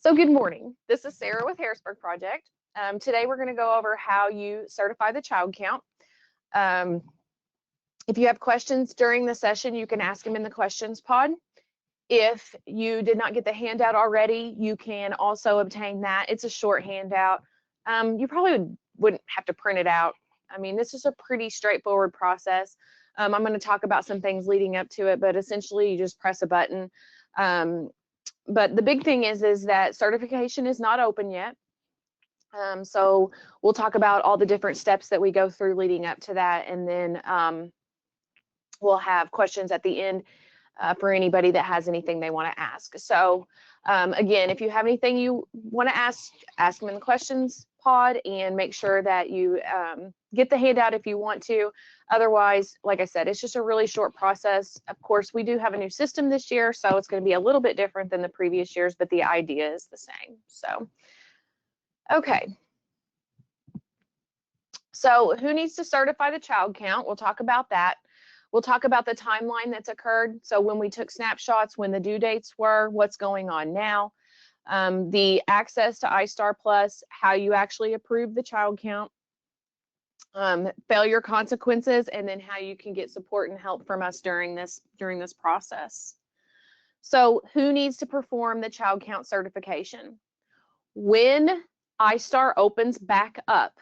So good morning. This is Sarah with Harrisburg Project. Today we're going to go over how you certify the child count. If you have questions during the session, you can ask them in the questions pod. If you did not get the handout already, you can also obtain that. It's a short handout. You probably wouldn't have to print it out. I mean, this is a pretty straightforward process. I'm going to talk about some things leading up to it, but essentially you just press a button. But the big thing is that certification is not open yet. So we'll talk about all the different steps that we go through leading up to that, and then we'll have questions at the end for anybody that has anything they want to ask. So again, if you have anything you want to ask them in the questions pod, and make sure that you get the handout if you want to. Otherwise, like I said, it's just a really short process. Of course, we do have a new system this year, so it's going to be a little bit different than the previous years, but the idea is the same. So, okay. So who needs to certify the child count? We'll talk about that. We'll talk about the timeline that's occurred. So when we took snapshots, when the due dates were, what's going on now, the access to iStar Plus, how you actually approve the child count, failure consequences, and then how you can get support and help from us during this process. So who needs to perform the child count certification? When iStar opens back up,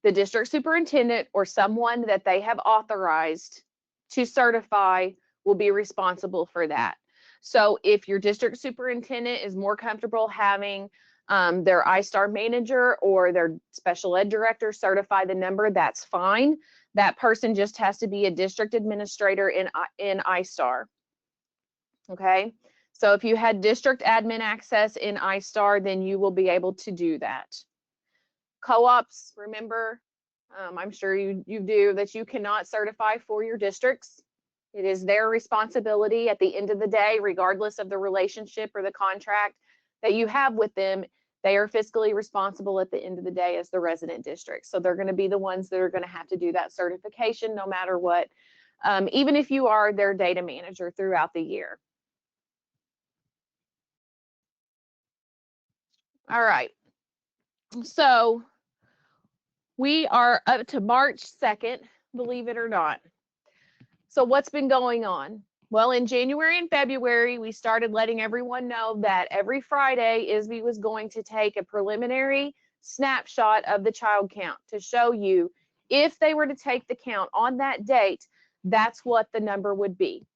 the district superintendent or someone that they have authorized to certify will be responsible for that. So if your district superintendent is more comfortable having their iStar manager or their special ed director certify the number, that's fine. That person just has to be a district administrator in iStar. Okay, so if you had district admin access in iStar, then you will be able to do that. Co-ops, remember, I'm sure you do, that you cannot certify for your districts. It is their responsibility at the end of the day, regardless of the relationship or the contract that you have with them. They are fiscally responsible at the end of the day as the resident district. So they're going to be the ones that are going to have to do that certification no matter what, even if you are their data manager throughout the year. All right. So we are up to March 2nd, believe it or not. So what's been going on? Well, in January and February, we started letting everyone know that every Friday, ISB was going to take a preliminary snapshot of the child count to show you if they were to take the count on that date, that's what the number would be.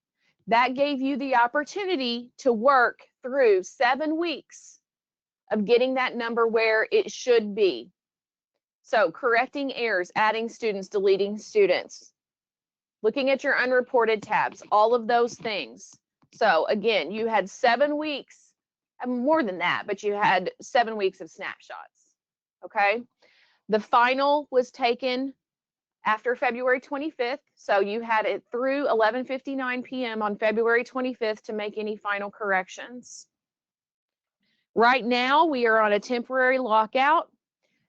That gave you the opportunity to work through 7 weeks of getting that number where it should be. So correcting errors, adding students, deleting students, looking at your unreported tabs, all of those things. So again, you had 7 weeks, more than that, but you had 7 weeks of snapshots, okay? The final was taken after February 25th, so you had it through 11:59 p.m. on February 25th to make any final corrections. Right now, we are on a temporary lockout.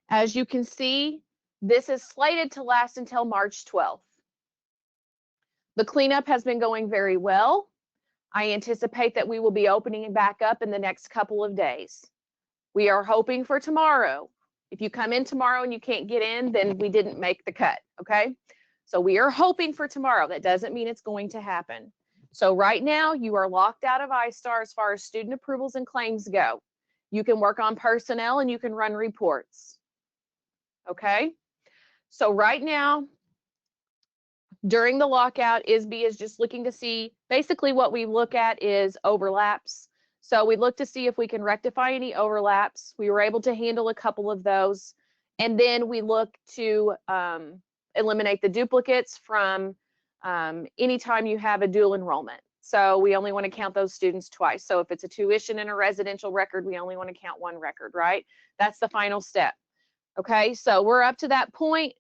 As you can see, this is slated to last until March 12th. The cleanup has been going very well. I anticipate that we will be opening back up in the next couple of days. We are hoping for tomorrow. If you come in tomorrow and you can't get in, then we didn't make the cut, okay? So we are hoping for tomorrow. That doesn't mean it's going to happen. So right now, you are locked out of iStar as far as student approvals and claims go. You can work on personnel and you can run reports, okay? So right now, during the lockout, ISB is just looking to see, basically what we look at is overlaps. So we look to see if we can rectify any overlaps. We were able to handle a couple of those. And then we look to eliminate the duplicates from anytime you have a dual enrollment. So we only want to count those students twice. So if it's a tuition and a residential record, we only want to count one record, right? That's the final step. Okay, so we're up to that point.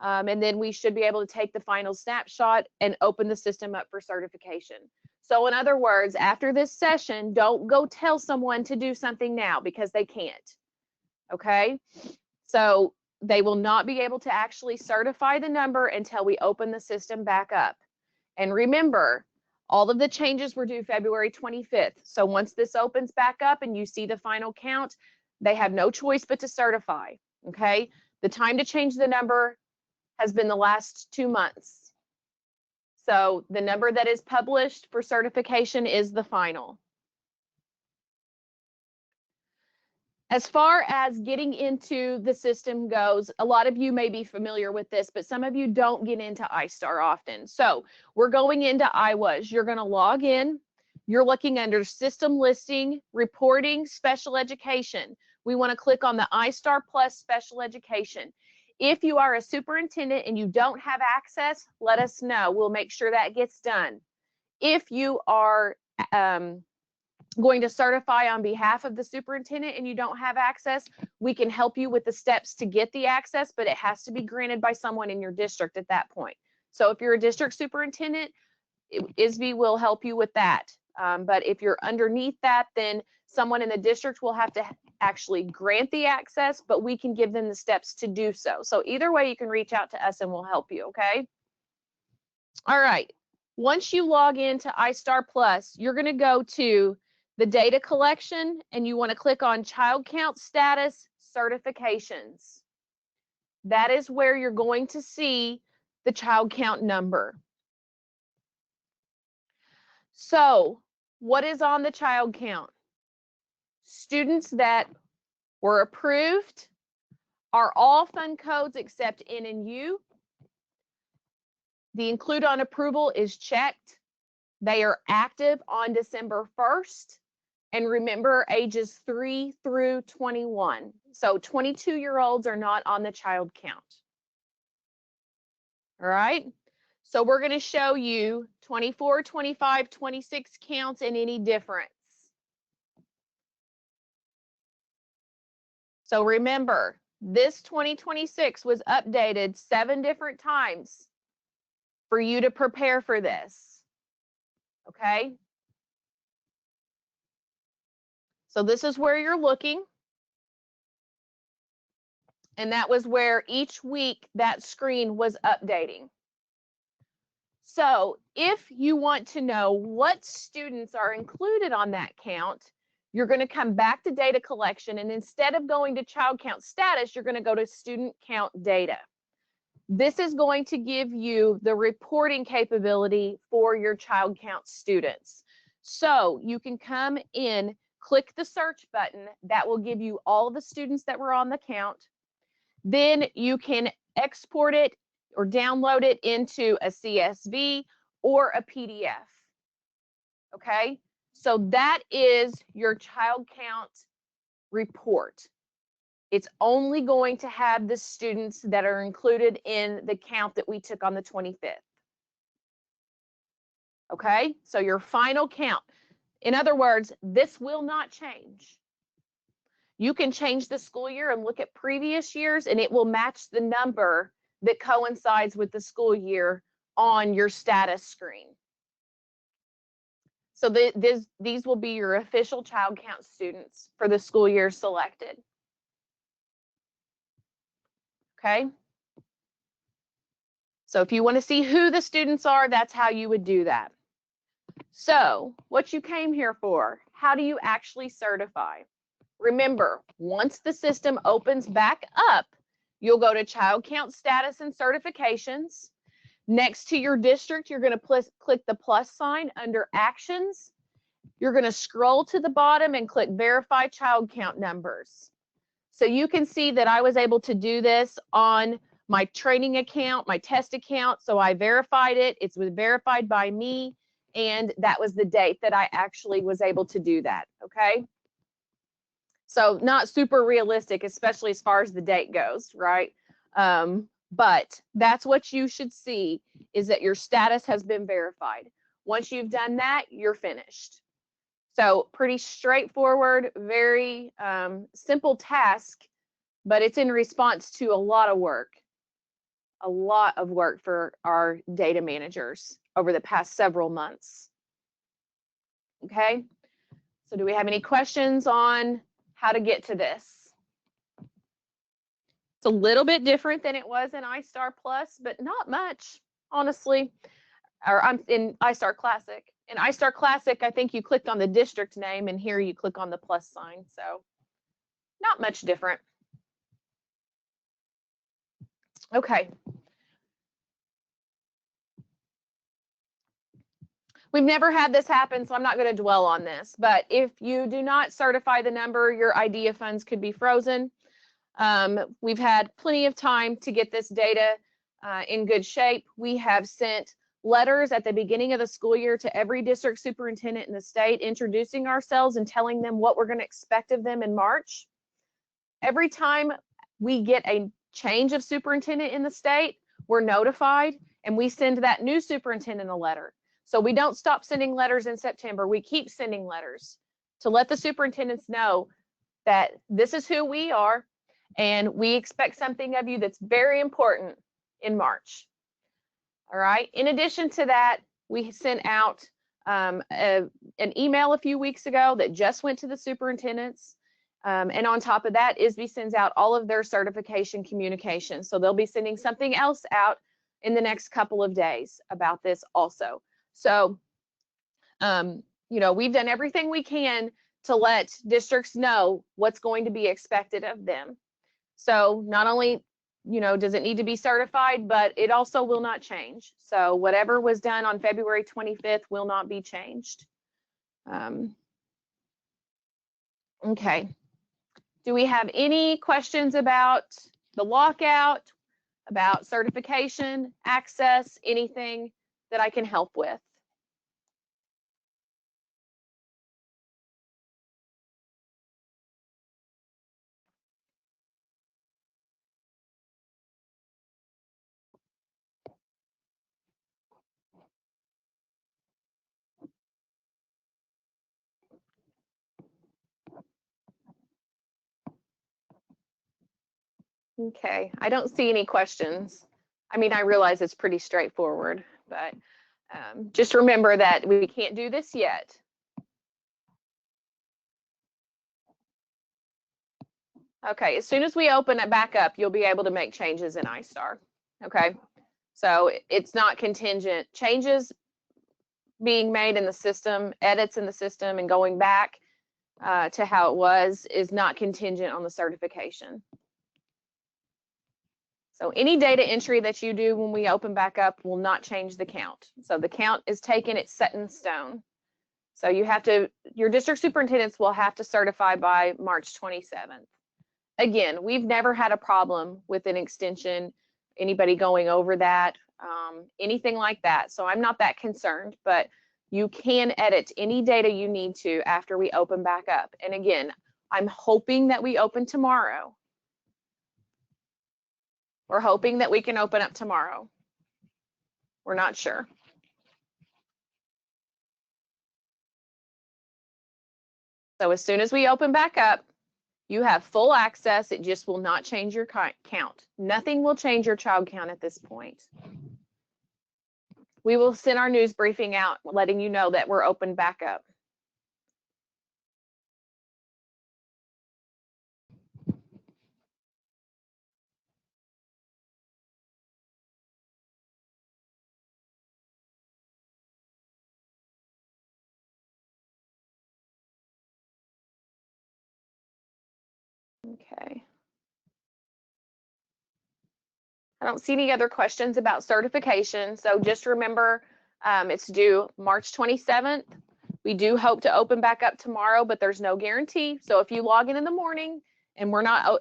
And then we should be able to take the final snapshot and open the system up for certification. So in other words, after this session, don't go tell someone to do something now because they can't. Okay, so they will not be able to actually certify the number until we open the system back up. And remember, All of the changes were due February 25th. So once this opens back up and you see the final count, they have no choice but to certify, okay? The time to change the number has been the last 2 months. So the number that is published for certification is the final. As far as getting into the system goes, a lot of you may be familiar with this, but some of you don't get into iStar often. So we're going into IWAS. You're going to log in. You're looking under System Listing, Reporting, Special Education. We want to click on the iStar Plus Special Education. If you are a superintendent and you don't have access, let us know. We'll make sure that gets done. If you are going to certify on behalf of the superintendent and you don't have access, we can help you with the steps to get the access, but it has to be granted by someone in your district at that point. So if you're a district superintendent, ISB will help you with that. But if you're underneath that, then someone in the district will have to actually grant the access, but we can give them the steps to do so. So either way, you can reach out to us and we'll help you, okay? All right. Once you log into iStar Plus, you're going to go to the data collection and you want to click on Child Count Status Certifications. That is where you're going to see the child count number. So what is on the child count? Students that were approved are all fund codes except N and U. The include on approval is checked. They are active on December 1st. And remember, ages 3 through 21. So 22-year-olds are not on the child count. All right. So we're going to show you 24, 25, 26 counts and any difference. So remember, this 2026 was updated 7 different times for you to prepare for this. Okay. So this is where you're looking. And that was where each week that screen was updating. So if you want to know what students are included on that count, you're going to come back to data collection. And instead of going to child count status, you're going to go to student count data. This is going to give you the reporting capability for your child count students. So you can come in, click the search button. That will give you all the students that were on the count. Then you can export it or download it into a CSV or a PDF. Okay, so that is your child count report. It's only going to have the students that are included in the count that we took on the 25th. Okay, so your final count. In other words, this will not change. You can change the school year and look at previous years, and it will match the number that coincides with the school year on your status screen. So these will be your official child count students for the school year selected. Okay. So if you want to see who the students are, that's how you would do that. So what you came here for, how do you actually certify? Remember, once the system opens back up, you'll go to child count status and certifications. Next to your district, you're going to click the plus sign under actions. You're going to scroll to the bottom and click verify child count numbers. So you can see that I was able to do this on my training account, my test account. So I verified it. It was verified by me. And that was the date that I actually was able to do that. Okay. So not super realistic, especially as far as the date goes, right? But that's what you should see, is that your status has been verified. Once you've done that, you're finished. So pretty straightforward, very simple task, but it's in response to a lot of work for our data managers over the past several months. Okay, so do we have any questions on how to get to this? It's a little bit different than it was in iStar Plus, but not much, honestly, or I'm in iStar Classic. In iStar Classic, I think you clicked on the district name, and here you click on the plus sign. So not much different. Okay. We've never had this happen, so I'm not going to dwell on this. But if you do not certify the number, your IDEA funds could be frozen. We've had plenty of time to get this data in good shape. We have sent letters at the beginning of the school year to every district superintendent in the state, introducing ourselves and telling them what we're going to expect of them in March. Every time we get a change of superintendent in the state, we're notified, and we send that new superintendent a letter. So we don't stop sending letters in September. We keep sending letters to let the superintendents know that this is who we are, and we expect something of you that's very important in March. All right. In addition to that, we sent out an email a few weeks ago that just went to the superintendents. And on top of that, ISB sends out all of their certification communication. So they'll be sending something else out in the next couple of days about this also. So, you know, we've done everything we can to let districts know what's going to be expected of them. So not only, you know, does it need to be certified, but it also will not change. So whatever was done on February 25th will not be changed. Okay. Do we have any questions about the lockout, about certification, access, anything that I can help with? Okay, I don't see any questions. I mean, I realize it's pretty straightforward, but just remember that we can't do this yet. Okay, as soon as we open it back up, you'll be able to make changes in iStar. Okay, so it's not contingent. Changes being made in the system, edits in the system, and going back to how it was is not contingent on the certification. So any data entry that you do when we open back up will not change the count. So the count is taken, it's set in stone. So you have to, your district superintendents will have to certify by March 27th. Again, we've never had a problem with an extension, anybody going over that, anything like that. So I'm not that concerned, but you can edit any data you need to after we open back up. And again, I'm hoping that we open tomorrow. We're hoping that we can open up tomorrow. We're not sure. So as soon as we open back up, you have full access. It just will not change your count. Nothing will change your child count at this point. We will send our news briefing out letting you know that we're open back up. Okay. I don't see any other questions about certification. So just remember, it's due March 27th. We do hope to open back up tomorrow, but there's no guarantee. So if you log in the morning and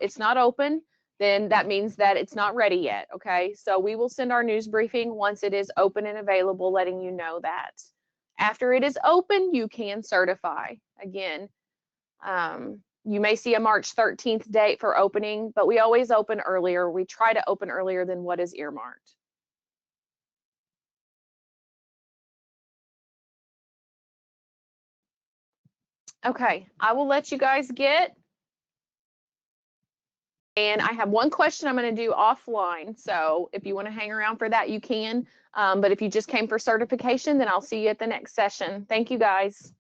it's not open, then that means that it's not ready yet. Okay. So we will send our news briefing once it is open and available, letting you know that. After it is open, you can certify. Again, you may see a March 13th date for opening, but we always open earlier. We try to open earlier than what is earmarked. Okay, I will let you guys get. And I have one question I'm going to do offline. So if you want to hang around for that, you can. But if you just came for certification, then I'll see you at the next session. Thank you, guys.